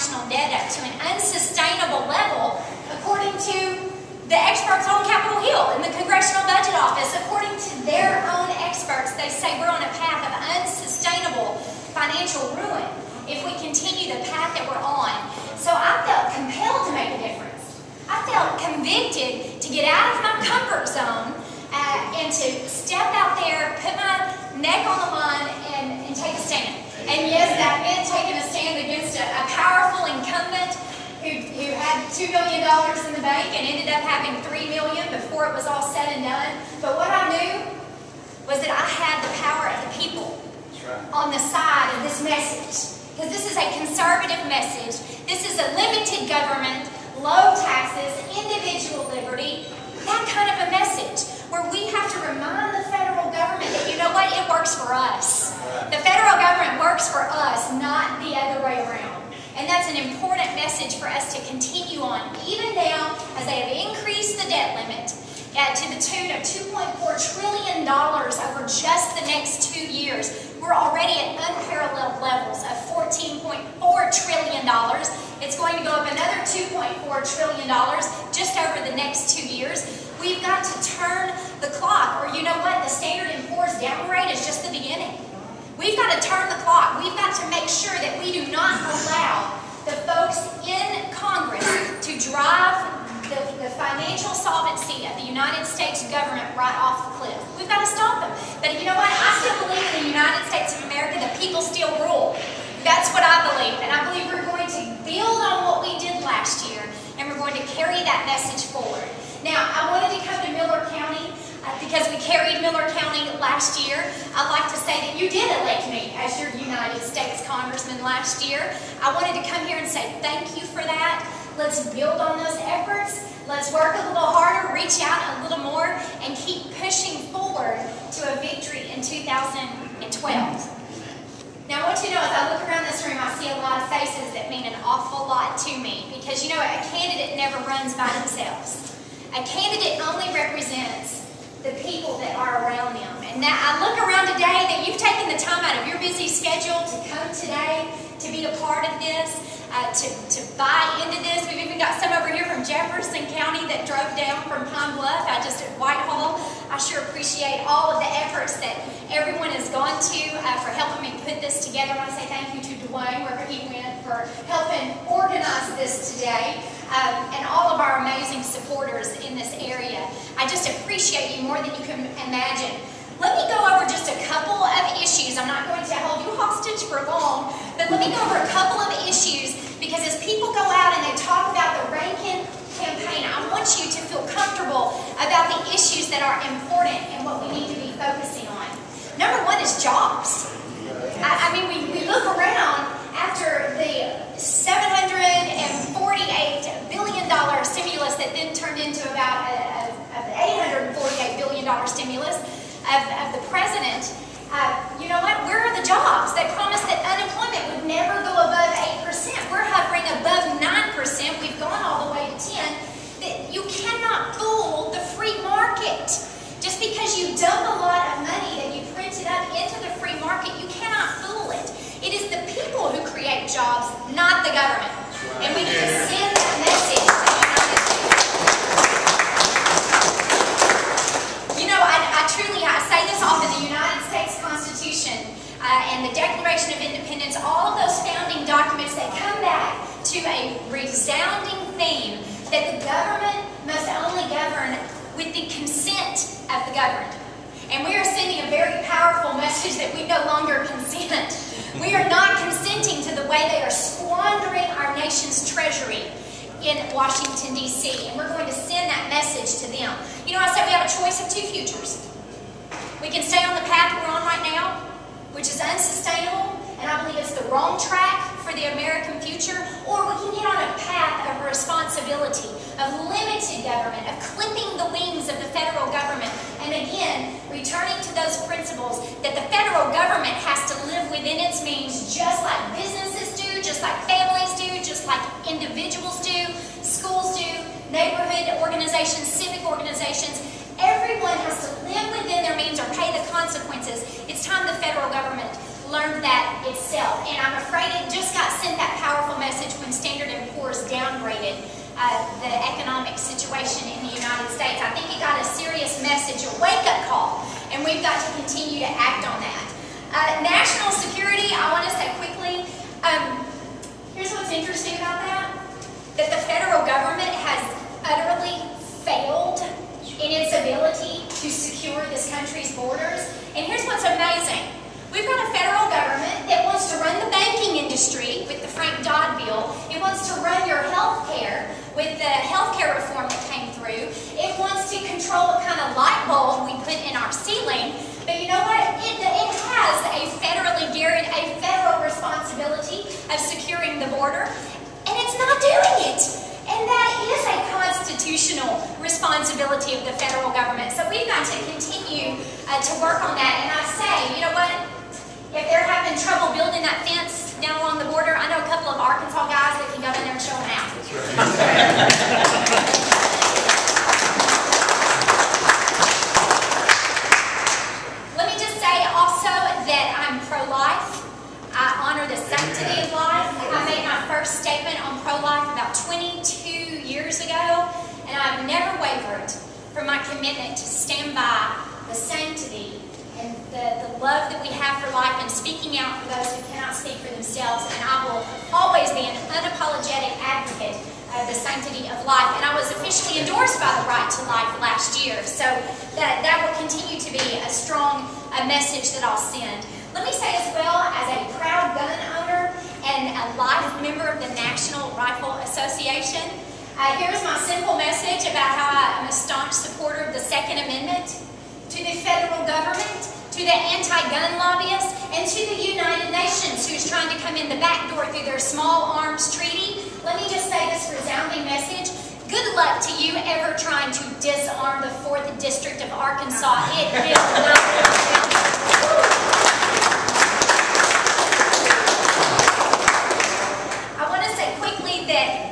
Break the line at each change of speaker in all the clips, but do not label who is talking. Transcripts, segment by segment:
national debt up to an unsustainable level, according to the experts on Capitol Hill in the Congressional Budget Office. According to their own experts, they say we're on a path of unsustainable financial ruin if we continue the path that we're on. So I felt compelled to make a difference. I felt convicted to get out of my comfort zone and to step out there, put my neck on the line, and take a stand. And yes, that meant taking a stand against a powerful incumbent who had $2 million in the bank and ended up having $3 million before it was all said and done. But what I knew was that I had the power of the people on the side of this message. Because this is a conservative message. This is a limited government, low taxes, individual liberty, that kind of a message where we have to remind the federal government that, you know what, it works for us. The federal government works for us, not the other way around. And that's an important message for us to continue on, even now as they have increased the debt limit to the tune of $2.4 trillion over just the next 2 years. We're already at unparalleled levels of $14.4 trillion. It's going to go up another $2.4 trillion just over the next 2 years. We've got to turn the clock, or you know what, the Standard & Poor's down rate is just the beginning. We've got to turn the clock. We've got to make sure that we do not allow the folks in Congress to drive the financial solvency of the United States government right off the cliff. We've got to stop them. But you know what? I still believe in the United States of America that people still rule. That's what I believe. And I believe we're going to build on what we did last year, and we're going to carry that message forward. Now, I wanted to come to Miller County because we carried Miller County last year. I'd like to say that you did elect me as your United States Congressman last year. I wanted to come here and say thank you for that. Let's build on those efforts. Let's work a little harder, reach out a little more, and keep pushing forward to a victory in 2012. Now, I want you to know, as I look around this room, I see a lot of faces that mean an awful lot to me. Because, you know, a candidate never runs by themselves. A candidate only represents the people that are around them. And that I look around today that you've taken the time out of your busy schedule to come today, to be a part of this, to buy into this. We've even got some over here from Jefferson County that drove down from Pine Bluff, just at Whitehall. I sure appreciate all of the efforts that everyone has gone to for helping me put this together. I want to say thank you to Dwayne, wherever he went, for helping organize this today, and all of our amazing supporters in this area. I just appreciate you more than you can imagine. Let me go over just a couple of issues. I'm not going to hold you hostage for long, but let me go over a couple of issues, because as people go out and they talk about the Rankin campaign, I want you to feel comfortable about the issues that are important and what we need to be focusing on. Number one is jobs. I mean, we look around after the $748 billion stimulus that then turned into about an $848 billion stimulus of the president. You know what? Where are the jobs? They promised that unemployment would never go above 8%. We're hovering above 9%. We've gone all the way to 10%. That you cannot fool the free market. Just because you dump a lot of money that you printed up into the free market, you cannot fool it. It is the people who create jobs, not the government. And we need to send that message to the United States. You know, I say this often, the United States Constitution and the Declaration of Independence, all of those founding documents, they come back to a resounding theme that the government must only govern with the consent of the governed. And we are sending a very powerful message that we no longer consent. We are not consenting to the way they are squandering our nation's treasury in Washington, D.C. And we're going to send that message to them. You know, I said we have a choice of two futures. We can stay on the path we're on right now, which is unsustainable, and I believe it's the wrong track for the American future, or we can get on a path of responsibility, of limited government, of clipping the wings of the federal government, and again, returning to those principles that the federal government has to live within its means, just like businesses do, just like families do, just like individuals do, schools do, neighborhood organizations, civic organizations. Everyone has to live within their means or pay the consequences. It's time the federal government learned that itself. And I'm afraid it just got sent that powerful message when the economic situation in the United States. I think it got a serious message, a wake-up call, and we've got to continue to act on that. National security, I want to say quickly, here's what's interesting about that the federal government has utterly failed in its ability to secure this country's borders. And here's what's amazing. We've got a federal government that wants to run the banking industry with the Frank Dodd bill. It wants to run your health care with the health care reform that came through. It wants to control what kind of light bulb we put in our ceiling. But you know what? It has a federal responsibility of securing the border, and it's not doing it. And that is a constitutional responsibility of the federal government. So we've got to continue to work on that. And I say, you know what? If they're having trouble building that fence down along the border, I know a couple of Arkansas guys that can go in there and show them out. That's right. Let me just say also that I'm pro-life. I honor the sanctity of life. I made my first statement on pro-life about 22 years ago, and I've never wavered from my commitment to stand by the sanctity and the love that we have for life and speaking out for those who cannot speak for themselves. And I will always be an unapologetic advocate of the sanctity of life. And I was officially endorsed by the Right to Life last year. So that will continue to be a strong message that I'll send. Let me say as well, as a proud gun owner and a life member of the National Rifle Association, here's my simple message about how I am a staunch supporter of the Second Amendment. To the federal government, to the anti-gun lobbyists, and to the United Nations who's trying to come in the back door through their small arms treaty, let me just say this resounding message. Good luck to you ever trying to disarm the 4th District of Arkansas. It is not I want to say quickly that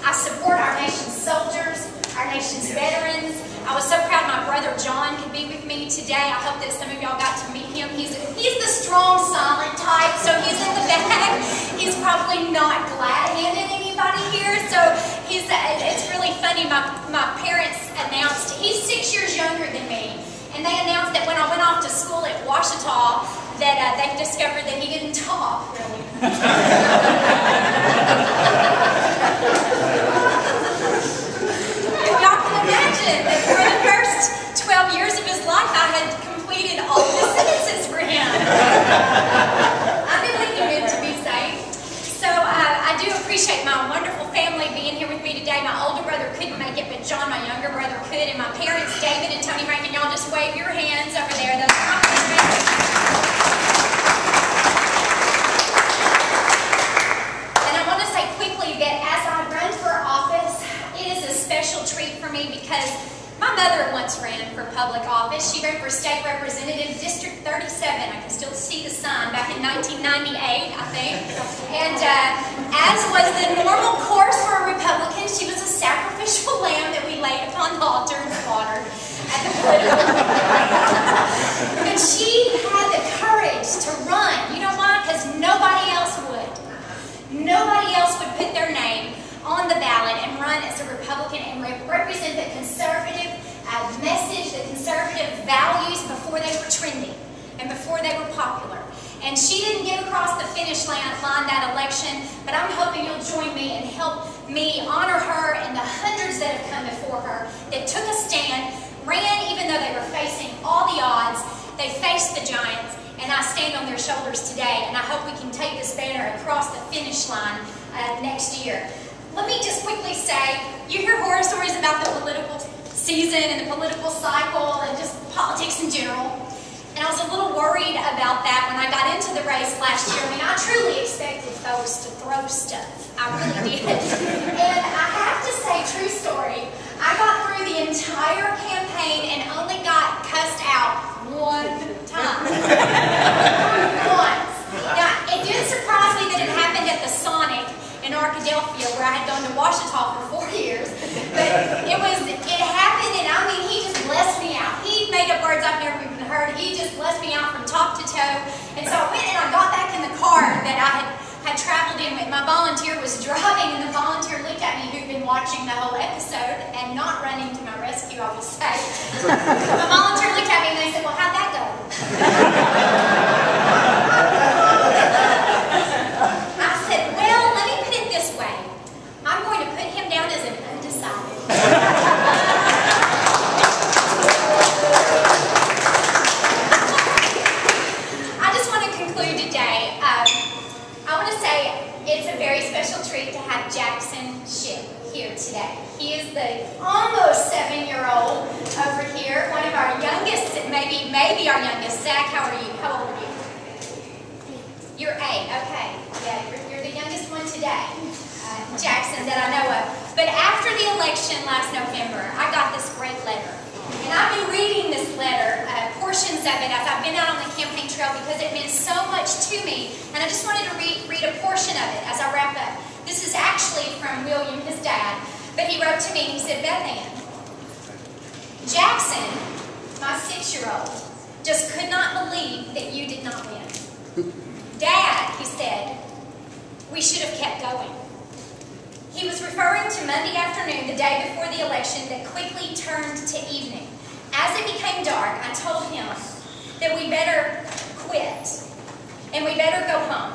I support our nation's soldiers, our nation's veterans. I was so proud my brother John could be with me today. I hope that some of y'all got to meet him. He's the strong, silent type, so he's in the back. He's probably not glad-handed anybody here, so it's really funny. My parents announced, he's 6 years younger than me, and they announced that when I went off to school at Ouachita, that they discovered that he didn't talk, really. Y'all can imagine that for the first 12 years of his life, I had completed all the sentences for him. I knew what he meant to be saying. So I do appreciate my wonderful family being here with me today. My older brother couldn't make it, but John, my younger brother, could. And my parents, David and Tony Rankin, y'all just wave your hands over there. Those are my parents. And I want to say quickly that as I run for office, it is a special treat for me because my mother once ran for public office. She ran for state representative, District 37. I can still see the sign back in 1998, I think. And as was the normal course for a Republican, she was a sacrificial lamb that we laid upon the altar and slaughtered at the political. But she had the courage to run. You know why? Because nobody else would. Nobody else would put their name on the ballot and run as a Republican and represent the conservative message, the conservative values before they were trending and before they were popular. And she didn't get across the finish line that election, but I'm hoping you'll join me and help me honor her and the hundreds that have come before her that took a stand, ran even though they were facing all the odds. They faced the giants, and I stand on their shoulders today, and I hope we can take this banner across the finish line next year. Let me just quickly say, you hear horror stories about the political season and the political cycle and just politics in general. And I was a little worried about that when I got into the race last year. I mean, I truly expected folks to throw stuff. I really did. And I have to say, true story, I got through the entire campaign and only got cussed out one time. Once. Now, it did surprise me that it happened at the Sonic in Arkadelphia, where I had gone to Ouachita for 4 years. But it happened, and I mean, he just blessed me out. He made up words I've never even heard. He just blessed me out from top to toe. And so I went and I got back in the car that I had had traveled in with. My volunteer was driving, and the volunteer looked at me, who'd been watching the whole episode and not running to my rescue, I will say. My volunteer looked at me and they said, well, how'd that go? I said, well, let me put it this way. I'm going to put him down as an undecided. It's a very special treat to have Jackson Ship here today. He is the almost 7-year-old over here, one of our youngest, maybe our youngest. Zach, how are you? How old are you? You're 8, okay. Yeah, you're the youngest one today, Jackson, that I know of. But after the election last November, I got this great letter. And I've been reading this letter, portions of it, as I've been out on the campaign trail because it meant so much to me. And I just wanted to read a portion of it as I wrap up. This is actually from William, his dad. But he wrote to me and he said, Beth Anne, Jackson, my 6-year-old, just could not believe that you did not win. Dad, he said, we should have kept going. He was referring to Monday afternoon, the day before the election, that quickly turned to evening. As it became dark, I told him that we better quit and we better go home.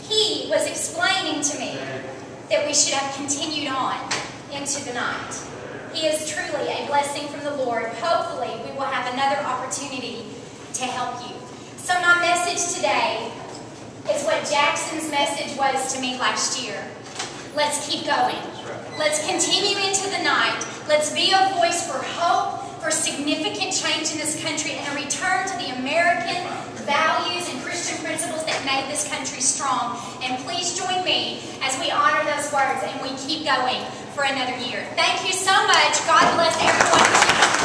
He was explaining to me that we should have continued on into the night. He is truly a blessing from the Lord. Hopefully, we will have another opportunity to help you. So my message today is what Jackson's message was to me last year. Let's keep going. Let's continue into the night. Let's be a voice for hope, for significant change in this country, and a return to the American values and Christian principles that made this country strong. And please join me as we honor those words and we keep going for another year. Thank you so much. God bless everyone.